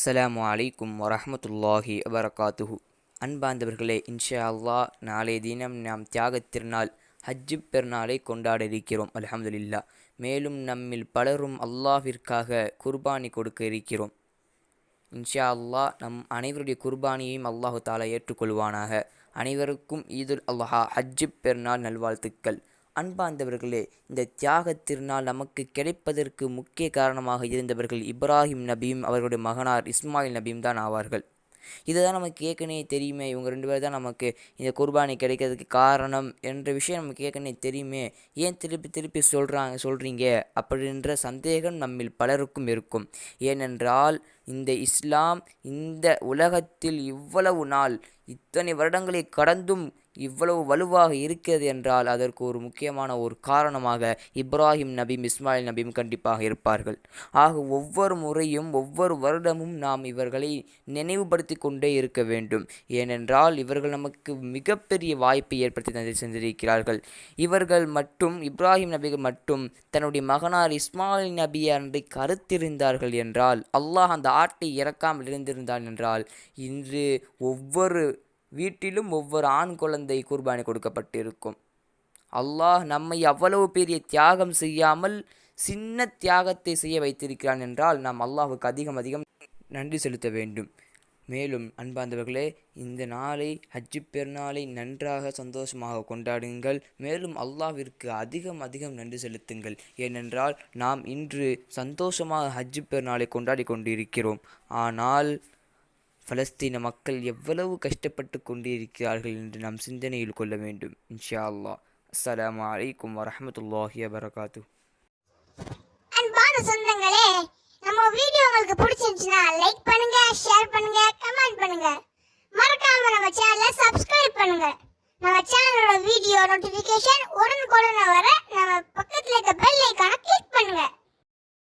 அஸ்ஸலாமு அலைக்கும் வரஹ்மத்துல்லாஹி வபரகாத்துஹு. அன்பார்ந்தவர்களே, இன்ஷா அல்லாஹ் நாளைய தினம் நாம் தியாகத் திருநாள் ஹஜ்ஜு பெருநாளை கொண்டாட இருக்கிறோம். அல்ஹம்துலில்லாஹ். மேலும் நம்மில் பலரும் அல்லாஹ்விற்காக குர்பானி கொடுக்க இருக்கிறோம். இன்ஷா அல்லாஹ் நம் அனைவருடைய குர்பானியையும் அல்லாஹு தாலா ஏற்றுக்கொள்வானாக. அனைவருக்கும் ஈதுல் அல்ஹா ஹஜ்ஜு பெருநாள் நல்வாழ்த்துக்கள். அன்பார்ந்தவர்களே, இந்த தியாகத் திருநாள் நமக்கு கிடைப்பதற்கு முக்கிய காரணமாக இருந்தவர்கள் இப்ராஹிம் நபியும் அவர்களுடைய மகனார் இஸ்மாயில் நபியும் தான் ஆவார்கள். இதுதான் நமக்கு ஏற்கனவே தெரியுமே, இவங்க 2 பேர் தான் நமக்கு இந்த குர்பானி கிடைக்கிறதுக்கு காரணம் என்ற விஷயம் நமக்கு ஏற்கனவே தெரியுமே, ஏன் திருப்பி திருப்பி சொல்கிறீங்க அப்படின்ற சந்தேகம் நம்மில் பலருக்கும் இருக்கும். ஏனென்றால் இந்த இஸ்லாம் இந்த உலகத்தில் இவ்வளவு நாள் இத்தனை வருடங்களை கடந்தும் இவ்வளவு வலுவாக இருக்கிறது என்றால் அதற்கு ஒரு முக்கியமான ஒரு காரணமாக இப்ராஹிம் நபியும் இஸ்மாயில் நபியும் கண்டிப்பாக இருப்பார்கள். ஆக ஒவ்வொரு முறையும் ஒவ்வொரு வருடமும் நாம் இவர்களை நினைவுபடுத்தி கொண்டே இருக்க வேண்டும். ஏனென்றால் இவர்கள் நமக்கு மிகப்பெரிய வாய்ப்பை ஏற்படுத்தி சென்றிருக்கிறார்கள். இப்ராஹிம் நபிகள் மட்டும் தன்னுடைய மகனார் இஸ்மாயில் நபி அன்றை கருத்திருந்தார்கள் என்றால், அல்லாஹ் அந்த ஆட்டை இறக்காமல் இருந்திருந்தான் என்றால், இன்று ஒவ்வொரு வீட்டிலும் ஒவ்வொரு ஆண் குழந்தை குர்பானி கொடுக்கப்பட்டிருக்கும். அல்லாஹ் நம்மை அவ்வளவு பெரிய தியாகம் செய்யாமல் சின்ன தியாகத்தை செய்ய வைத்திருக்கிறான் என்றால் நாம் அல்லாஹுக்கு அதிகம் நன்றி செலுத்த வேண்டும். மேலும் அன்பார்ந்தவர்களே, இந்த நாளை ஹஜ்ஜு பெருநாளை நன்றாக சந்தோஷமாக கொண்டாடுங்கள். மேலும் அல்லாஹ்விற்கு அதிகம் நன்றி செலுத்துங்கள். ஏனென்றால் நாம் இன்று சந்தோஷமாக ஹஜ்ஜு பெருநாளை கொண்டாடி கொண்டிருக்கிறோம். ஆனால் பலஸ்தீன மக்கள் எவ்வளவு கஷ்டப்பட்டு கொண்டிருக்கிறார்கள் என்று நாம் சிந்தனையில் கொள்ள வேண்டும். இன்ஷா அல்லாஹ். அஸ்ஸலாமு அலைக்கும் வரஹ்மத்துல்லாஹி வபரகாத்துஹு. அன்பான சொந்தங்களே, நம்ம வீடியோ உங்களுக்கு பிடிச்சிருந்துச்சுன்னா லைக் பண்ணுங்க, ஷேர் பண்ணுங்க, கமெண்ட் பண்ணுங்க. மறக்காம நம்ம சேனலை சப்ஸ்கிரைப் பண்ணுங்க. நம்ம சேனலோட வீடியோ நோட்டிஃபிகேஷன் உடனுக்குடன் வர நம்ம பக்கத்துல இருக்க பெல் ஐகானை கிளிக் பண்ணுங்க.